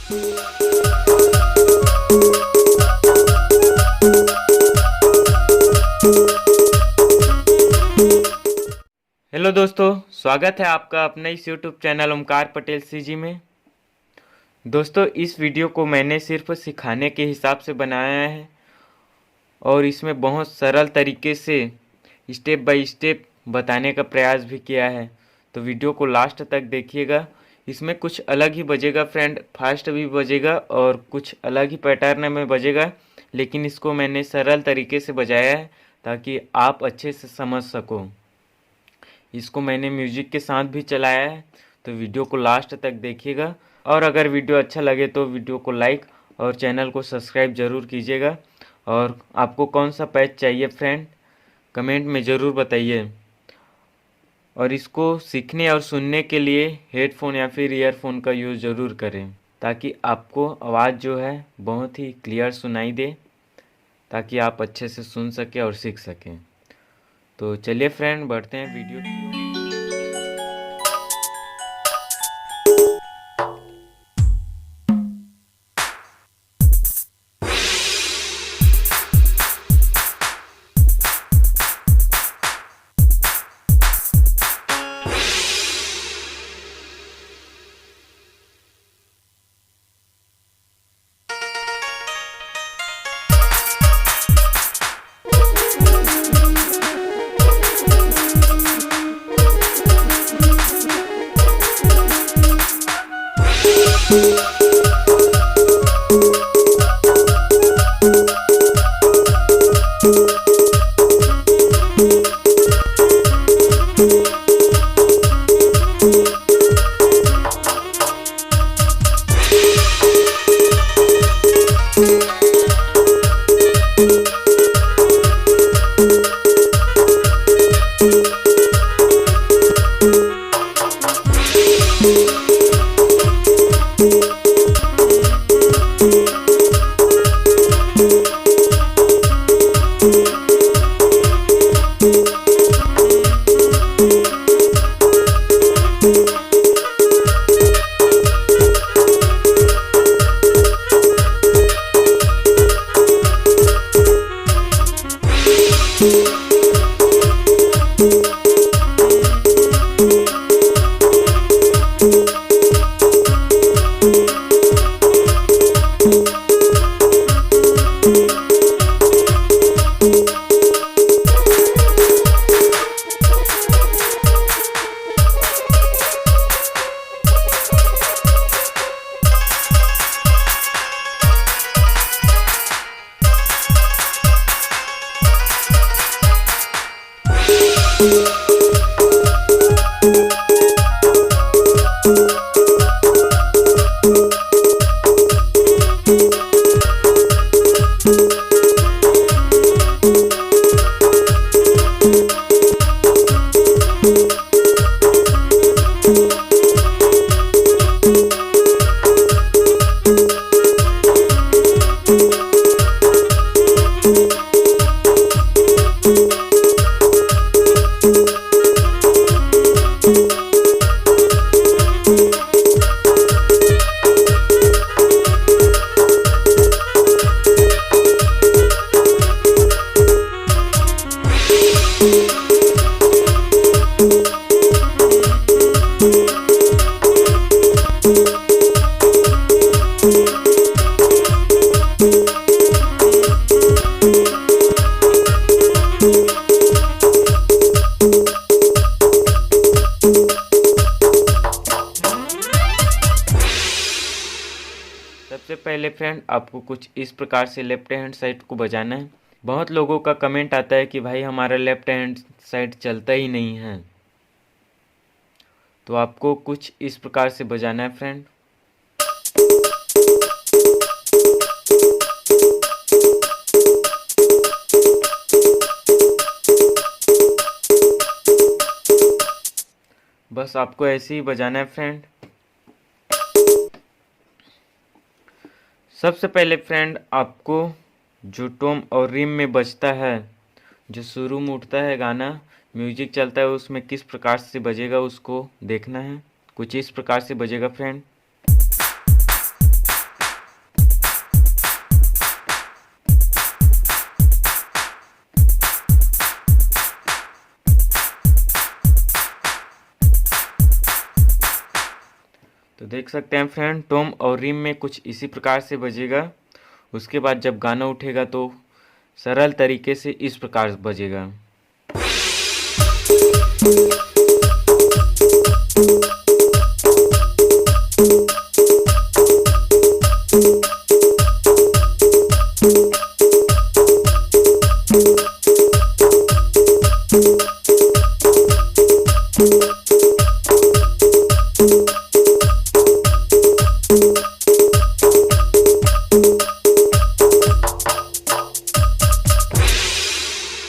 Hello दोस्तों, स्वागत है आपका अपने इस YouTube channel Omkar Patel CG में। दोस्तों, इस वीडियो को मैंने सिर्फ सिखाने के हिसाब से बनाया है और इसमें बहुत सरल तरीके से स्टेप बाय स्टेप बताने का प्रयास भी किया है। तो वीडियो को लास्ट तक देखिएगा। इसमें कुछ अलग ही बजेगा फ्रेंड, फास्ट भी बजेगा और कुछ अलग ही पैटर्न में बजेगा, लेकिन इसको मैंने सरल तरीके से बजाया है ताकि आप अच्छे से समझ सको। इसको मैंने म्यूजिक के साथ भी चलाया है, तो वीडियो को लास्ट तक देखिएगा। और अगर वीडियो अच्छा लगे तो वीडियो को लाइक और चैनल को सब्सक्राइब ज़रूर कीजिएगा। और आपको कौन सा पैच चाहिए फ्रेंड, कमेंट में ज़रूर बताइए। और इसको सीखने और सुनने के लिए हेडफोन या फिर ईयरफोन का यूज़ ज़रूर करें, ताकि आपको आवाज़ जो है बहुत ही क्लियर सुनाई दे, ताकि आप अच्छे से सुन सकें और सीख सकें। तो चलिए फ्रेंड, बढ़ते हैं वीडियो की ओर। सबसे पहले फ्रेंड, आपको कुछ इस प्रकार से लेफ्ट हैंड साइड को बजाना है। बहुत लोगों का कमेंट आता है कि भाई हमारा लेफ्ट हैंड साइड चलता ही नहीं है, तो आपको कुछ इस प्रकार से बजाना है फ्रेंड। बस आपको ऐसे ही बजाना है फ्रेंड। सबसे पहले फ्रेंड, आपको जो टोम और रिम में बजता है, जो शुरू में उठता है गाना, म्यूजिक चलता है, उसमें किस प्रकार से बजेगा उसको देखना है। कुछ इस प्रकार से बजेगा फ्रेंड। देख सकते हैं फ्रेंड, टॉम और रिम में कुछ इसी प्रकार से बजेगा। उसके बाद जब गाना उठेगा तो सरल तरीके से इस प्रकार बजेगा।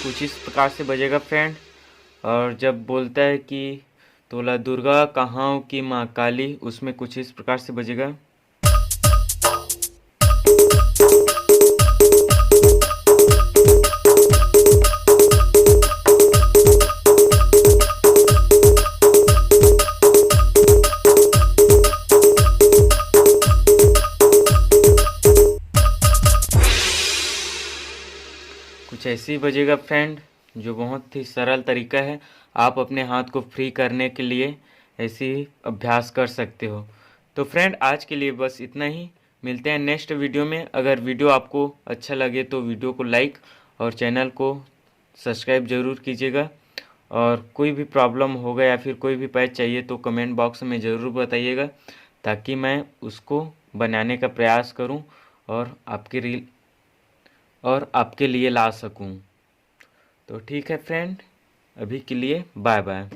कुछ इस प्रकार से बजेगा फ्रेंड। और जब बोलता है कि तोला दुर्गा कहाँ की माँ काली, उसमें कुछ इस प्रकार से बजेगा। कुछ ऐसे ही बजेगा फ्रेंड, जो बहुत ही सरल तरीका है। आप अपने हाथ को फ्री करने के लिए ऐसे ही अभ्यास कर सकते हो। तो फ्रेंड आज के लिए बस इतना ही। मिलते हैं नेक्स्ट वीडियो में। अगर वीडियो आपको अच्छा लगे तो वीडियो को लाइक और चैनल को सब्सक्राइब ज़रूर कीजिएगा। और कोई भी प्रॉब्लम होगा या फिर कोई भी पैच चाहिए तो कमेंट बॉक्स में ज़रूर बताइएगा, ताकि मैं उसको बनाने का प्रयास करूं और आपके लिए ला सकूं। तो ठीक है फ्रेंड, अभी के लिए बाय बाय।